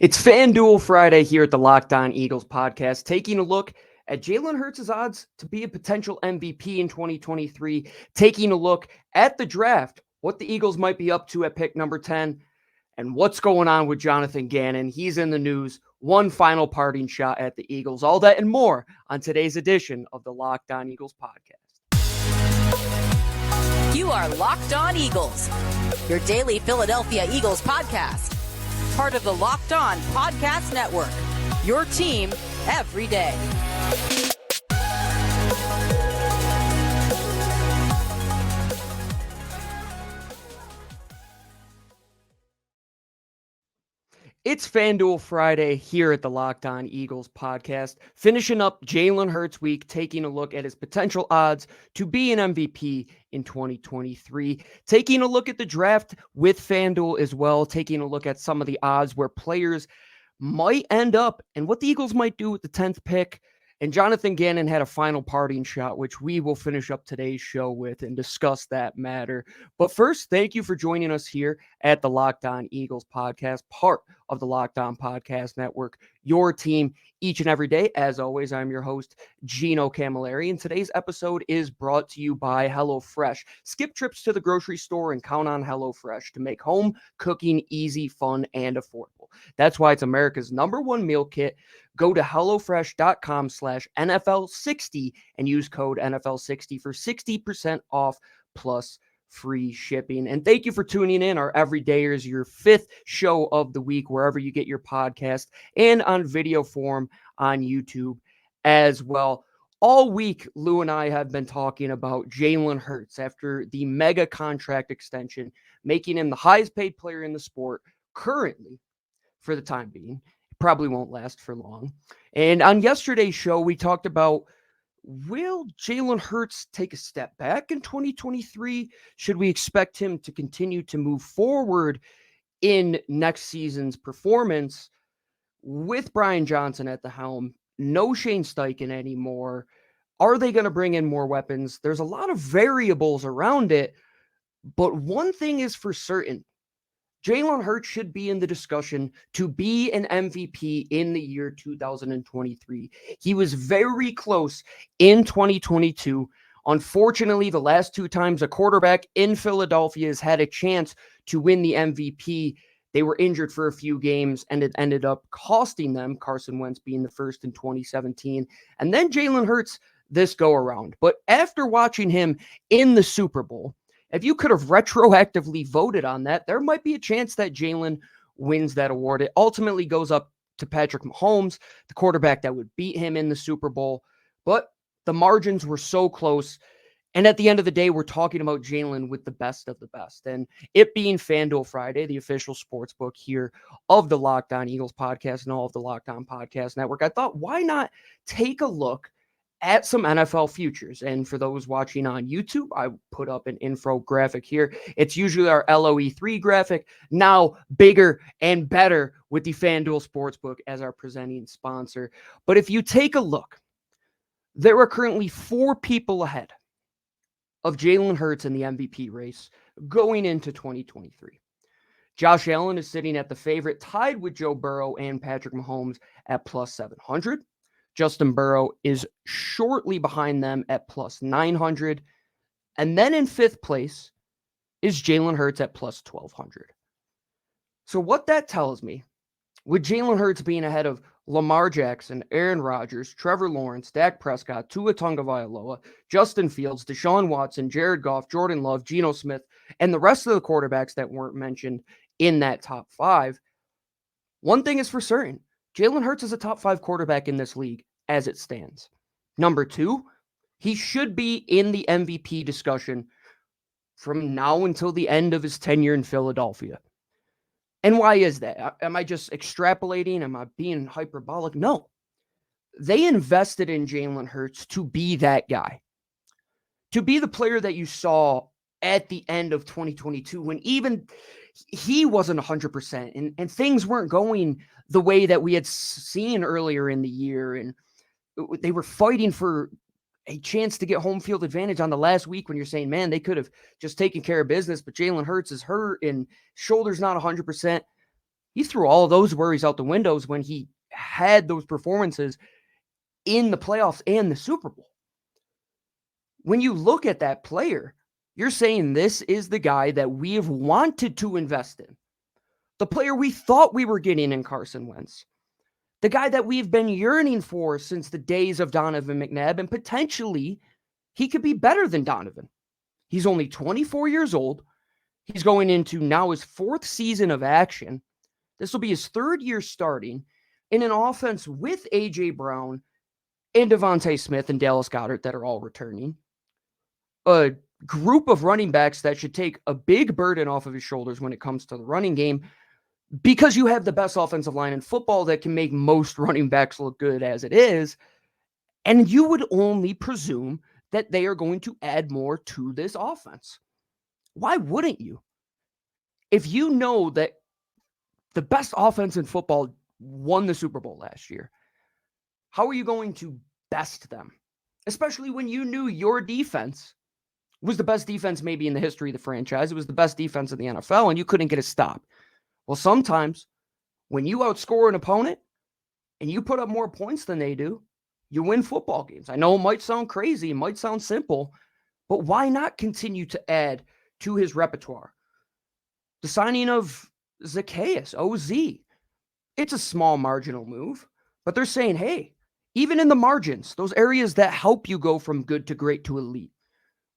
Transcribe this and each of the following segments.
It's FanDuel Friday here at the Locked On Eagles podcast, taking a look at Jalen Hurts' odds to be a potential MVP in 2023, taking a look at the draft, what the Eagles might be up to at pick number 10, and what's going on with Jonathan Gannon. He's in the news. One final parting shot at the Eagles. All that and more on today's edition of the Locked On Eagles podcast. You are Locked On Eagles, your daily Philadelphia Eagles podcast. Part of the Locked On Podcast Network, your team every day. It's FanDuel Friday here at the Locked On Eagles podcast, finishing up Jalen Hurts week, taking a look at his potential odds to be an MVP in 2023, taking a look at the draft with FanDuel as well, taking a look at some of the odds where players might end up and what the Eagles might do with the 10th pick. And Jonathan Gannon had a final parting shot, which we will finish up today's show with and discuss that matter. But first, thank you for joining us here at the Locked On Eagles podcast, part of the Locked On Podcast Network, your team each and every day. As always, I'm your host, Gino Camilleri, and today's episode is brought to you by HelloFresh. Skip trips to the grocery store and count on HelloFresh to make home cooking easy, fun, and affordable. That's why it's America's #1 meal kit. Go to HelloFresh.com/NFL60 and use code NFL60 for 60% off plus free shipping. And thank you for tuning in. Our Everydayers, your 5th show of the week, wherever you get your podcast and on video form on YouTube as well. All week, Lou and I have been talking about Jalen Hurts after the mega contract extension, making him the highest paid player in the sport currently for the time being. Probably won't last for long. And on yesterday's show, we talked about, will Jalen Hurts take a step back in 2023? Should we expect him to continue to move forward in next season's performance with Brian Johnson at the helm? No Shane Steichen anymore. Are they going to bring in more weapons? There's a lot of variables around it, but one thing is for certain. Jalen Hurts should be in the discussion to be an MVP in the year 2023. He was very close in 2022. Unfortunately, the last 2 times a quarterback in Philadelphia has had a chance to win the MVP, they were injured for a few games, and it ended up costing them, Carson Wentz being the first in 2017, and then Jalen Hurts this go-around. But after watching him in the Super Bowl, if you could have retroactively voted on that, there might be a chance that Jalen wins that award. It ultimately goes up to Patrick Mahomes, the quarterback that would beat him in the Super Bowl. But the margins were so close. And at the end of the day, we're talking about Jalen with the best of the best. And it being FanDuel Friday, the official sports book here of the Locked On Eagles podcast and all of the Locked On Podcast Network, I thought, why not take a look at some NFL futures? And for those watching on YouTube, I put up an infographic here. It's usually our LOE3 graphic, now bigger and better with the FanDuel Sportsbook as our presenting sponsor. But if you take a look, there are currently 4 people ahead of Jalen Hurts in the MVP race going into 2023. Josh Allen is sitting at the favorite, tied with Joe Burrow and Patrick Mahomes at plus 700. Justin Burrow is shortly behind them at plus 900. And then in 5th place is Jalen Hurts at plus 1200. So what that tells me, with Jalen Hurts being ahead of Lamar Jackson, Aaron Rodgers, Trevor Lawrence, Dak Prescott, Tua Tagovailoa, Justin Fields, Deshaun Watson, Jared Goff, Jordan Love, Geno Smith, and the rest of the quarterbacks that weren't mentioned in that top 5, one thing is for certain. Jalen Hurts is a top 5 quarterback in this league as it stands. Number 2, he should be in the MVP discussion from now until the end of his tenure in Philadelphia. And why is that? Am I just extrapolating? Am I being hyperbolic? No. They invested in Jalen Hurts to be that guy, to be the player that you saw at the end of 2022 when even he wasn't 100% and things weren't going the way that we had seen earlier in the year. And they were fighting for a chance to get home field advantage on the last week when you're saying, man, they could have just taken care of business, but Jalen Hurts is hurt and shoulder's not 100%. He threw all of those worries out the windows when he had those performances in the playoffs and the Super Bowl. When you look at that player, you're saying this is the guy that we have wanted to invest in. The player we thought we were getting in Carson Wentz. The guy that we've been yearning for since the days of Donovan McNabb, and potentially he could be better than Donovan. He's only 24 years old. He's going into now his 4th season of action. This will be his 3rd year starting in an offense with A.J. Brown and Devontae Smith and Dallas Goedert that are all returning. A group of running backs that should take a big burden off of his shoulders when it comes to the running game, because you have the best offensive line in football that can make most running backs look good as it is. And you would only presume that they are going to add more to this offense. Why wouldn't you? If you know that the best offense in football won the Super Bowl last year, how are you going to best them? Especially when you knew your defense was the best defense maybe in the history of the franchise. It was the best defense in the NFL, and you couldn't get a stop. Well, sometimes when you outscore an opponent and you put up more points than they do, you win football games. I know it might sound crazy, it might sound simple, but why not continue to add to his repertoire? The signing of Zacchaeus, OZ, it's a small marginal move, but they're saying, hey, even in the margins, those areas that help you go from good to great to elite,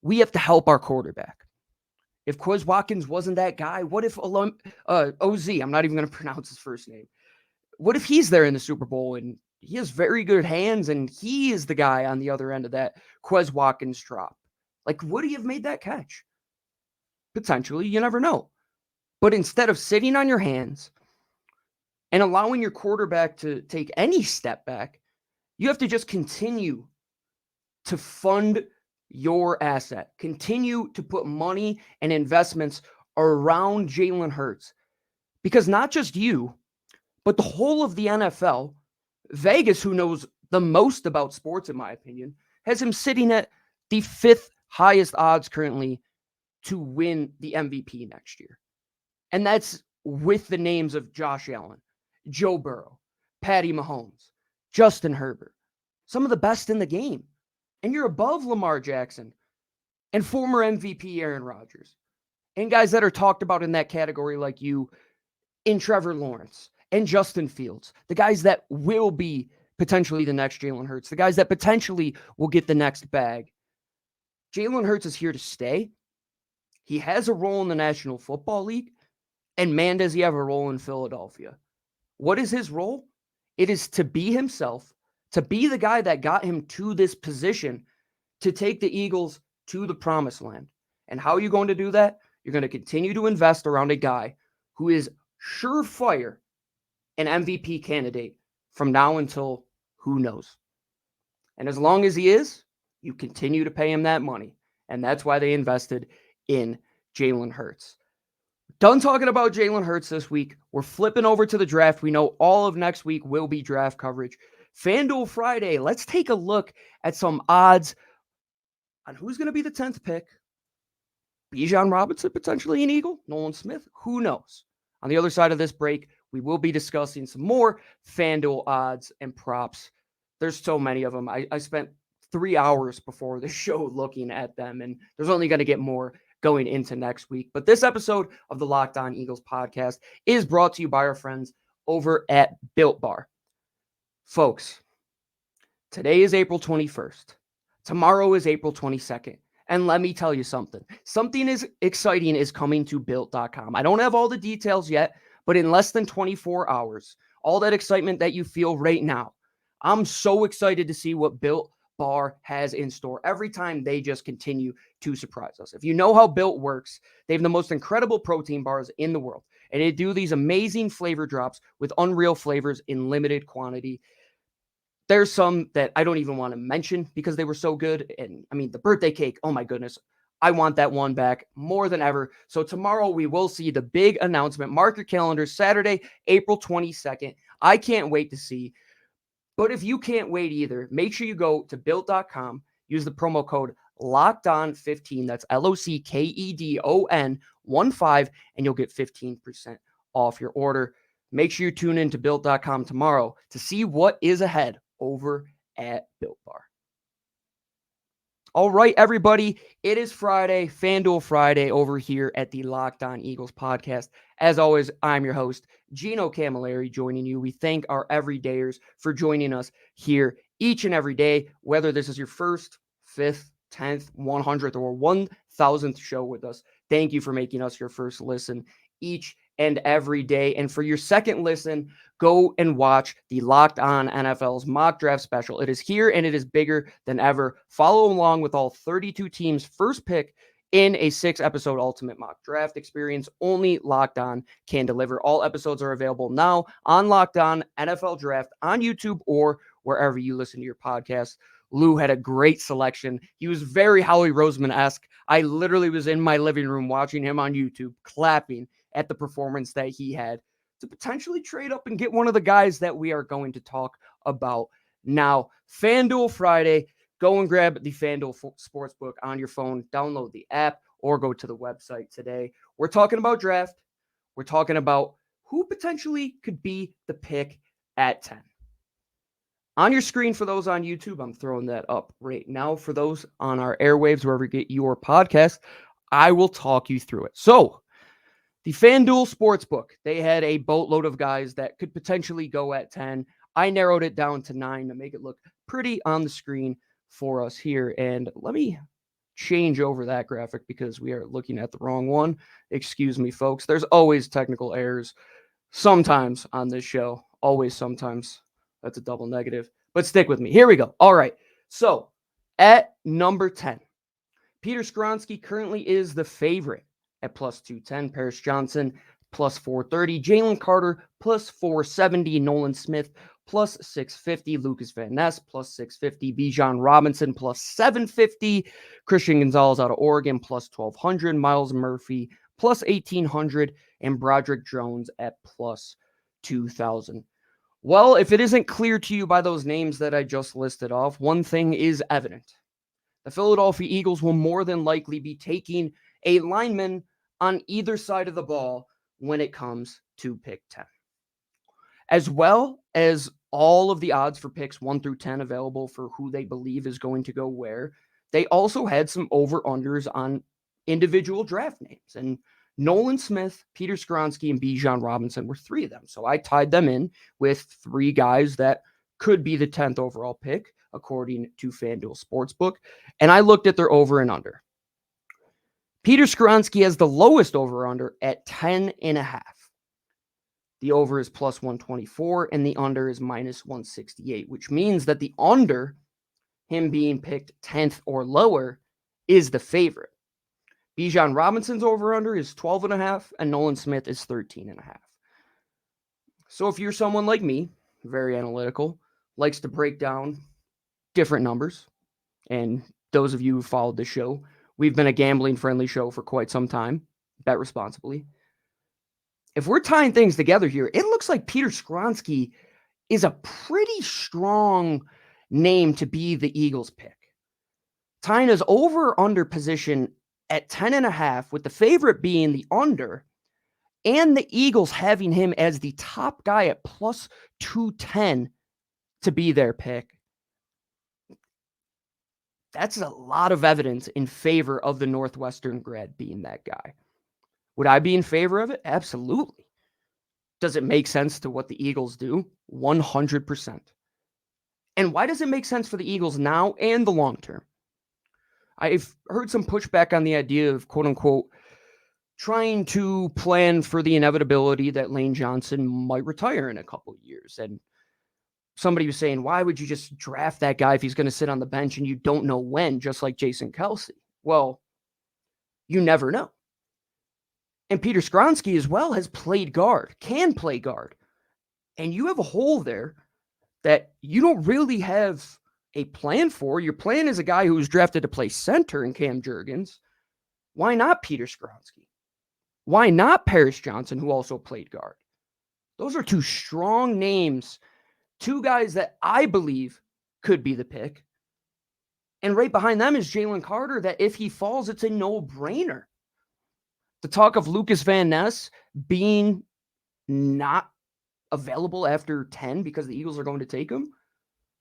we have to help our quarterback. If Quez Watkins wasn't that guy, what if OZ, I'm not even going to pronounce his first name. What if he's there in the Super Bowl and he has very good hands and he is the guy on the other end of that Quez Watkins drop? Like, would he have made that catch? Potentially, you never know. But instead of sitting on your hands and allowing your quarterback to take any step back, you have to just continue to fund your asset. Continue to put money and investments around Jalen Hurts. Because not just you, but the whole of the NFL, Vegas, who knows the most about sports, in my opinion, has him sitting at the 5th highest odds currently to win the MVP next year. And that's with the names of Josh Allen, Joe Burrow, Patty Mahomes, Justin Herbert, some of the best in the game. And you're above Lamar Jackson and former MVP Aaron Rodgers and guys that are talked about in that category like you in Trevor Lawrence and Justin Fields, the guys that will be potentially the next Jalen Hurts, the guys that potentially will get the next bag. Jalen Hurts is here to stay. He has a role in the National Football League, and man, does he have a role in Philadelphia. What is his role? It is to be himself, to be the guy that got him to this position to take the Eagles to the promised land. And how are you going to do that? You're going to continue to invest around a guy who is surefire an MVP candidate from now until who knows. And as long as he is, you continue to pay him that money. And that's why they invested in Jalen Hurts. Done talking about Jalen Hurts this week. We're flipping over to the draft. We know all of next week will be draft coverage. FanDuel Friday, let's take a look at some odds on who's going to be the 10th pick. Bijan Robinson, potentially an Eagle. Nolan Smith, who knows? On the other side of this break, we will be discussing some more FanDuel odds and props. There's so many of them. I spent 3 hours before the show looking at them, and there's only going to get more going into next week. But this episode of the Locked On Eagles podcast is brought to you by our friends over at Built Bar. Folks, today is April 21st. Tomorrow is April 22nd. And let me tell you something. Something is exciting is coming to Built.com. I don't have all the details yet, but in less than 24 hours, all that excitement that you feel right now, I'm so excited to see what Built Bar has in store every time they just continue to surprise us. If you know how Built works, they have the most incredible protein bars in the world. And they do these amazing flavor drops with unreal flavors in limited quantity. There's some that I don't even want to mention because they were so good. And I mean, the birthday cake, oh my goodness, I want that one back more than ever. So tomorrow we will see the big announcement. Mark your calendars, Saturday, April 22nd. I can't wait to see. But if you can't wait either, make sure you go to Built.com, use the promo code LOCKEDON15. That's LOCKEDON15, and you'll get 15% off your order. Make sure you tune in to Built.com tomorrow to see what is ahead over at Built Bar. All right, everybody, it is Friday, FanDuel Friday over here at the Locked On Eagles podcast. As always, I'm your host, Gino Camilleri, joining you. We thank our everydayers for joining us here each and every day, whether this is your first, 5th, 10th, 100th, or 1,000th show with us. Thank you for making us your first listen each and every day. And for your second listen, go and watch the Locked On NFL's mock draft special. It is here and it is bigger than ever. Follow along with all 32 teams' first pick in a 6-episode ultimate mock draft experience. Only Locked On can deliver. All episodes are available now on Locked On NFL Draft on YouTube or wherever you listen to your podcast. Lou had a great selection. He was very Howie Roseman-esque. I literally was in my living room watching him on YouTube, clapping at the performance that he had to potentially trade up and get one of the guys that we are going to talk about now. FanDuel Friday. Go and grab the FanDuel Sportsbook on your phone. Download the app or go to the website today. We're talking about draft. We're talking about who potentially could be the pick at 10. On your screen for those on YouTube, I'm throwing that up right now. For those on our airwaves, wherever you get your podcast, I will talk you through it. So, the FanDuel Sportsbook, they had a boatload of guys that could potentially go at 10. I narrowed it down to 9 to make it look pretty on the screen for us here. And let me change over that graphic because we are looking at the wrong one. Excuse me, folks. There's always technical errors sometimes on this show. Always sometimes. That's a double negative. But stick with me. Here we go. All right. So, at number 10, Peter Skoronski currently is the favorite at plus 210. Paris Johnson plus 430. Jalen Carter plus 470. Nolan Smith plus 650. Lucas Van Ness plus 650. Bijan Robinson plus 750. Christian Gonzalez out of Oregon plus 1,200. Miles Murphy plus 1,800. And Broderick Jones at plus 2,000. Well, if it isn't clear to you by those names that I just listed off, one thing is evident. The Philadelphia Eagles will more than likely be taking a lineman on either side of the ball when it comes to pick 10. As well as all of the odds for picks 1 through 10 available for who they believe is going to go where, they also had some over-unders on individual draft names. And Nolan Smith, Peter Skoronski, and Bijan Robinson were 3 of them. So I tied them in with 3 guys that could be the 10th overall pick, according to FanDuel Sportsbook. And I looked at their over and under. Peter Skoronski has the lowest over-under at 10.5. The over is plus 124, and the under is minus 168, which means that the under, him being picked 10th or lower, is the favorite. Bijan Robinson's over-under is 12.5, and Nolan Smith is 13.5. So if you're someone like me, very analytical, likes to break down different numbers, and those of you who followed the show, we've been a gambling-friendly show for quite some time. Bet responsibly. If we're tying things together here, it looks like Peter Skoronski is a pretty strong name to be the Eagles' pick. Tying his over-under position at 10.5, with the favorite being the under, and the Eagles having him as the top guy at plus 210 to be their pick. That's a lot of evidence in favor of the Northwestern grad being that guy. Would I be in favor of it? Absolutely. Does it make sense to what the Eagles do? 100%. And why does it make sense for the Eagles now and the long term? I've heard some pushback on the idea of, quote unquote, trying to plan for the inevitability that Lane Johnson might retire in a couple of years. And somebody was saying, why would you just draft that guy if he's going to sit on the bench and you don't know when, just like Jason Kelce? Well, you never know. And Peter Skoronski as well has played guard, can play guard. And you have a hole there that you don't really have a plan for. Your plan is a guy who was drafted to play center in Cam Jurgens. Why not Peter Skoronski? Why not Paris Johnson, who also played guard? Those are 2 strong names, 2 guys that I believe could be the pick. And right behind them is Jalen Carter, that if he falls, it's a no-brainer. The talk of Lucas Van Ness being not available after 10 because the Eagles are going to take him?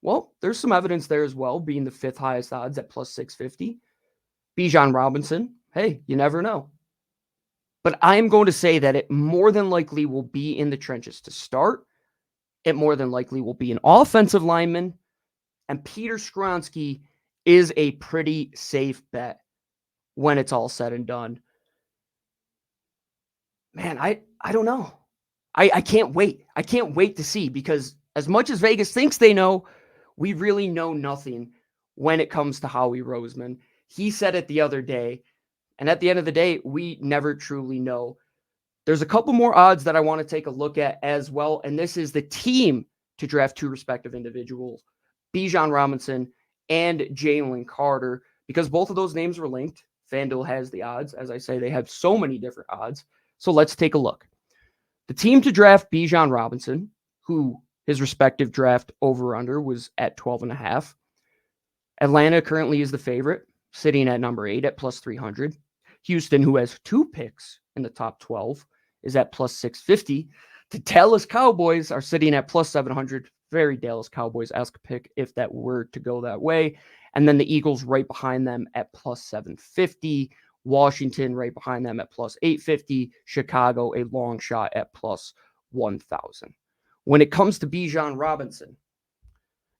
Well, there's some evidence there as well, being the 5th highest odds at plus 650. Bijan Robinson, hey, you never know. But I am going to say that it more than likely will be in the trenches to start. It more than likely will be an offensive lineman. And Peter Skoronski is a pretty safe bet when it's all said and done. Man, I don't know. I can't wait. I can't wait to see, because as much as Vegas thinks they know, we really know nothing when it comes to Howie Roseman. He said it the other day, and at the end of the day, we never truly know. There's a couple more odds that I want to take a look at as well, and this is the team to draft 2 respective individuals, Bijan Robinson and Jalen Carter, because both of those names were linked. FanDuel has the odds. As I say, they have so many different odds. So let's take a look. The team to draft Bijan Robinson, who his respective draft over-under was at 12.5. Atlanta currently is the favorite, sitting at number 8 at plus 300. Houston, who has 2 picks in the top 12, is at plus 650. The Dallas Cowboys are sitting at plus 700. Very Dallas Cowboys-esque pick if that were to go that way. And then the Eagles right behind them at plus 750. Washington right behind them at plus 850. Chicago, a long shot at plus 1,000. When it comes to Bijan Robinson,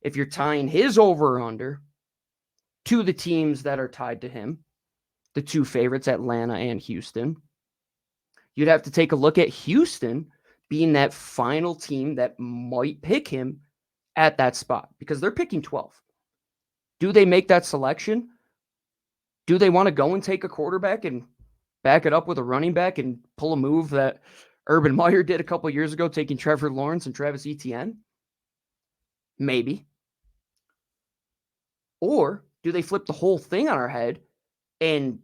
if you're tying his over or under to the teams that are tied to him, the 2 favorites, Atlanta and Houston, you'd have to take a look at Houston being that final team that might pick him at that spot, because they're picking 12. Do they make that selection? Do they want to go and take a quarterback and back it up with a running back and pull a move that Urban Meyer did a couple years ago, taking Trevor Lawrence and Travis Etienne? Maybe. Or do they flip the whole thing on our head and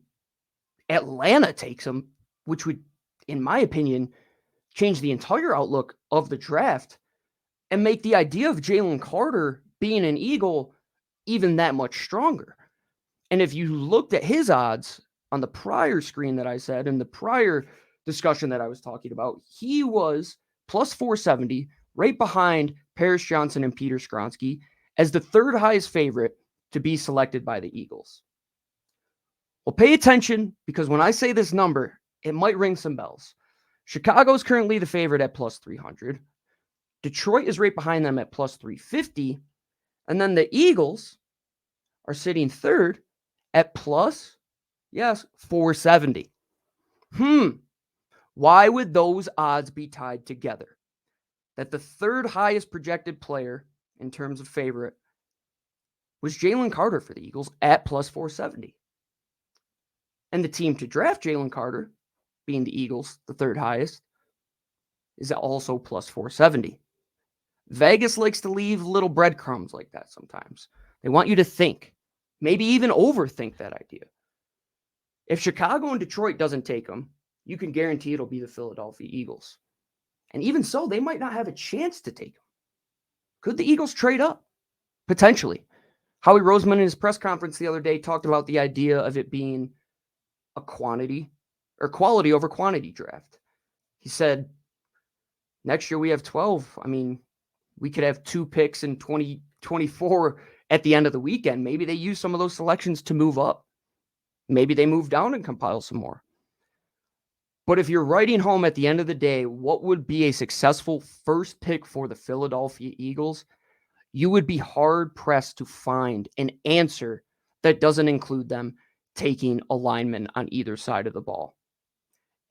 Atlanta takes him, which would, in my opinion, change the entire outlook of the draft and make the idea of Jalen Carter being an Eagle even that much stronger? And if you looked at his odds on the prior screen that I said, in the prior discussion that I was talking about, he was plus 470, right behind Paris Johnson and Peter Skoronski, as the 3rd highest favorite to be selected by the Eagles. Well, pay attention, because when I say this number, it might ring some bells. Chicago is currently the favorite at plus 300. Detroit is right behind them at plus 350. And then the Eagles are sitting 3rd at plus, 470. Why would those odds be tied together? That the 3rd highest projected player in terms of favorite was Jalen Carter for the Eagles at plus 470. And the team to draft Jalen Carter, being the Eagles, the 3rd highest, is also plus 470. Vegas likes to leave little breadcrumbs like that sometimes. They want you to think, maybe even overthink that idea. If Chicago and Detroit doesn't take them, you can guarantee it'll be the Philadelphia Eagles. And even so, they might not have a chance to take them. Could the Eagles trade up? Potentially. Howie Roseman in his press conference the other day talked about the idea of it being a quantity or quality over quantity draft. He said, next year we have 12. I mean, we could have 2 picks in 2024 at the end of the weekend. Maybe they use some of those selections to move up. Maybe they move down and compile some more. But if you're writing home at the end of the day, what would be a successful first pick for the Philadelphia Eagles, you would be hard-pressed to find an answer that doesn't include them taking a lineman on either side of the ball.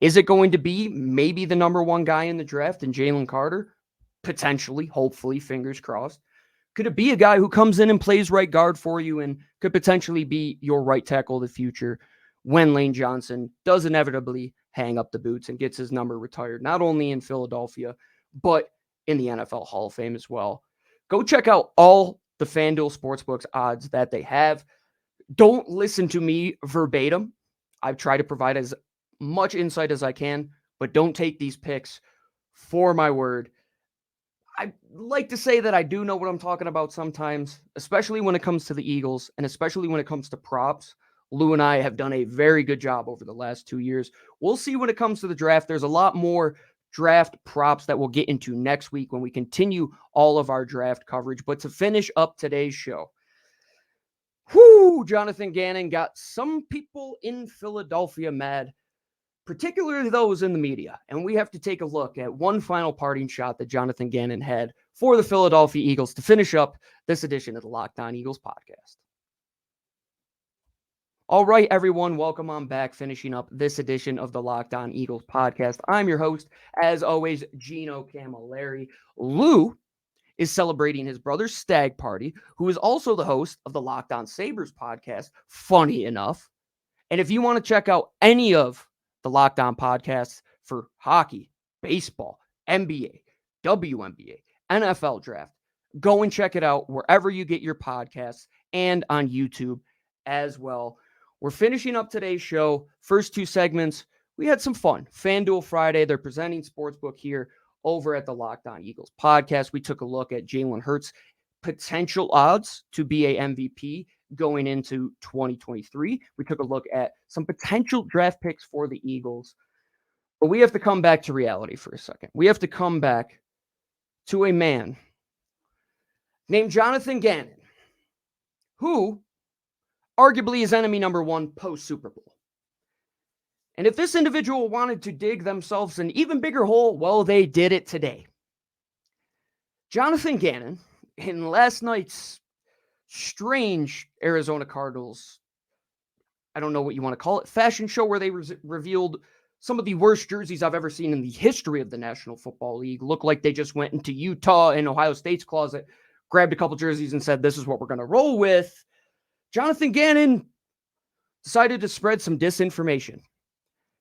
Is it going to be maybe the number 1 guy in the draft in Jalen Carter? Potentially, hopefully, fingers crossed. Could it be a guy who comes in and plays right guard for you and could potentially be your right tackle of the future when Lane Johnson does inevitably hang up the boots and gets his number retired, not only in Philadelphia, but in the NFL Hall of Fame as well? Go check out all the FanDuel Sportsbook odds that they have. Don't listen to me verbatim. I've tried to provide as much insight as I can, but don't take these picks for my word. I like to say that I do know what I'm talking about sometimes, especially when it comes to the Eagles and especially when it comes to props. Lou and I have done a very good job over the last 2 years. We'll see when it comes to the draft. There's a lot more draft props that we'll get into next week when we continue all of our draft coverage. But to finish up today's show, Jonathan Gannon got some people in Philadelphia mad, particularly those in the media. And we have to take a look at one final parting shot that Jonathan Gannon had for the Philadelphia Eagles to finish up this edition of the Locked On Eagles podcast. All right, everyone, welcome on back, finishing up this edition of the Locked On Eagles podcast. I'm your host, as always, Gino Camilleri. Lou is celebrating his brother's stag party, who is also the host of the Locked On Sabres podcast, funny enough. And if you want to check out any of the Locked On podcasts for hockey, baseball, NBA, WNBA, NFL draft, go and check it out wherever you get your podcasts and on YouTube as well. We're finishing up today's show. First two segments, we had some fun. FanDuel Friday, they're presenting Sportsbook here over at the Locked On Eagles podcast. We took a look at Jalen Hurts' potential odds to be a MVP going into 2023. We took a look at some potential draft picks for the Eagles. But we have to come back to reality for a second. We have to come back to a man named Jonathan Gannon, who arguably is enemy number one post-Super Bowl. And if this individual wanted to dig themselves an even bigger hole, well, they did it today. Jonathan Gannon, in last night's strange Arizona Cardinals, I don't know what you want to call it, fashion show where they revealed some of the worst jerseys I've ever seen in the history of the National Football League. Looked like they just went into Utah and Ohio State's closet, grabbed a couple jerseys and said, this is what we're going to roll with. Jonathan Gannon decided to spread some disinformation.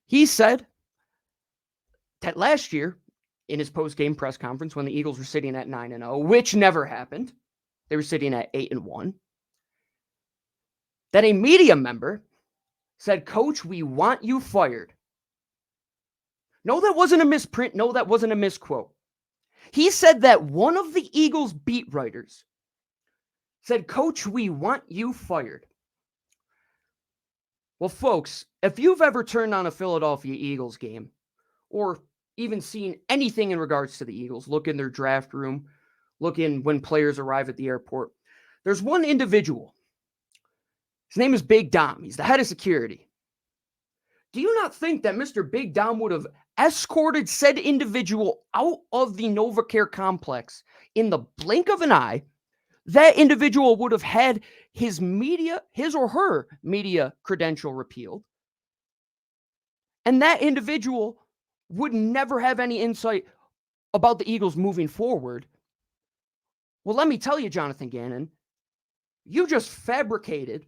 He said that last year, in his post-game press conference, when the Eagles were sitting at 9-0, which never happened, they were sitting at 8-1, that a media member said, "Coach, we want you fired." No, that wasn't a misprint. No, that wasn't a misquote. He said that one of the Eagles beat writers said, "Coach, we want you fired." Well, folks, if you've ever turned on a Philadelphia Eagles game or even seen anything in regards to the Eagles, look in their draft room, look in when players arrive at the airport, there's one individual. His name is Big Dom. He's the head of security. Do you not think that Mr. Big Dom would have escorted said individual out of the NovaCare complex in the blink of an eye? That individual would have had his or her media credential repealed. And that individual would never have any insight about the Eagles moving forward. Well, let me tell you, Jonathan Gannon, you just fabricated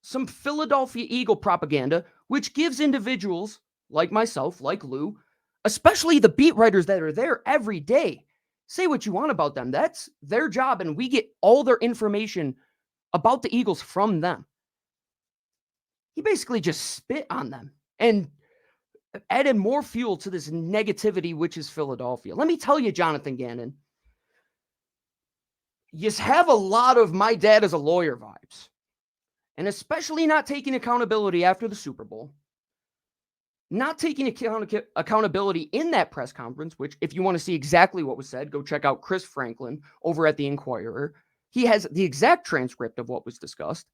some Philadelphia Eagle propaganda, which gives individuals like myself, like Lou, especially the beat writers that are there every day, say what you want about them. That's their job, and we get all their information about the Eagles from them. He basically just spit on them and added more fuel to this negativity, which is Philadelphia. Let me tell you, Jonathan Gannon, you have a lot of my dad is a lawyer vibes, and especially not taking accountability after the Super Bowl. Not taking accountability in that press conference, which if you want to see exactly what was said, go check out Chris Franklin over at the Inquirer. He has the exact transcript of what was discussed.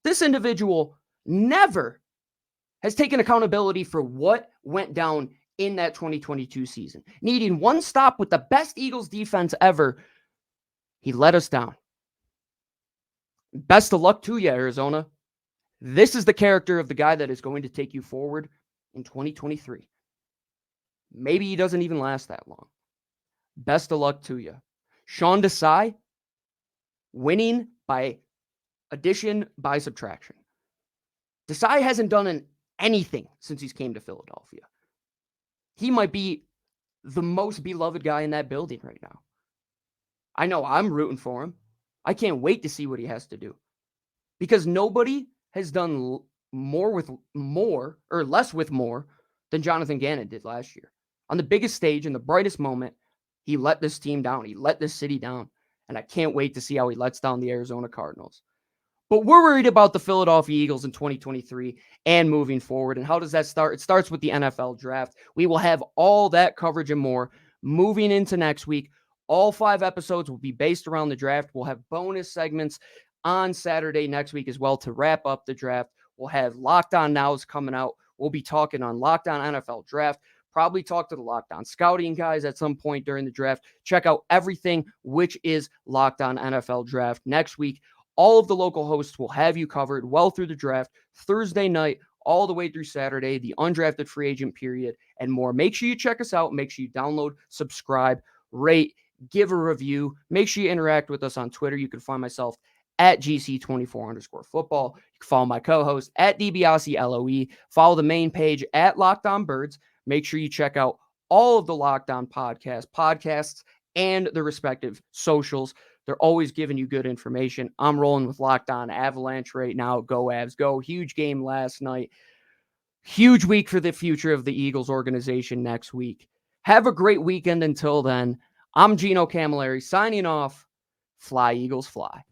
This individual never has taken accountability for what went down in that 2022 season. Needing one stop with the best Eagles defense ever, he let us down. Best of luck to you, Arizona. This is the character of the guy that is going to take you forward in 2023. Maybe he doesn't even last that long. Best of luck to you. Sean Desai, winning by addition by subtraction. Desai hasn't done anything since he's came to Philadelphia. He might be the most beloved guy in that building right now. I know I'm rooting for him. I can't wait to see what he has to do. Because nobody has done less with more than Jonathan Gannon did last year. On the biggest stage, in the brightest moment, he let this team down. He let this city down. And I can't wait to see how he lets down the Arizona Cardinals. But we're worried about the Philadelphia Eagles in 2023 and moving forward. And how does that start? It starts with the NFL draft. We will have all that coverage and more moving into next week. All 5 episodes will be based around the draft. We'll have bonus segments on Saturday next week as well to wrap up the draft. We'll have Locked On Nows coming out. We'll be talking on Locked On NFL Draft. Probably talk to the Locked On Scouting guys at some point during the draft. Check out everything which is Locked On NFL Draft next week. All of the local hosts will have you covered well through the draft, Thursday night, all the way through Saturday, the undrafted free agent period, and more. Make sure you check us out. Make sure you download, subscribe, rate, give a review. Make sure you interact with us on Twitter. You can find myself at GC24_football. You can follow my co-host at DiBiase LOE. Follow the main page at Locked On Birds. Make sure you check out all of the Locked On podcasts and the respective socials. They're always giving you good information. I'm rolling with Locked On Avalanche right now. Go Avs, go. Huge game last night. Huge week for the future of the Eagles organization next week. Have a great weekend until then. I'm Gino Camilleri signing off. Fly, Eagles, fly.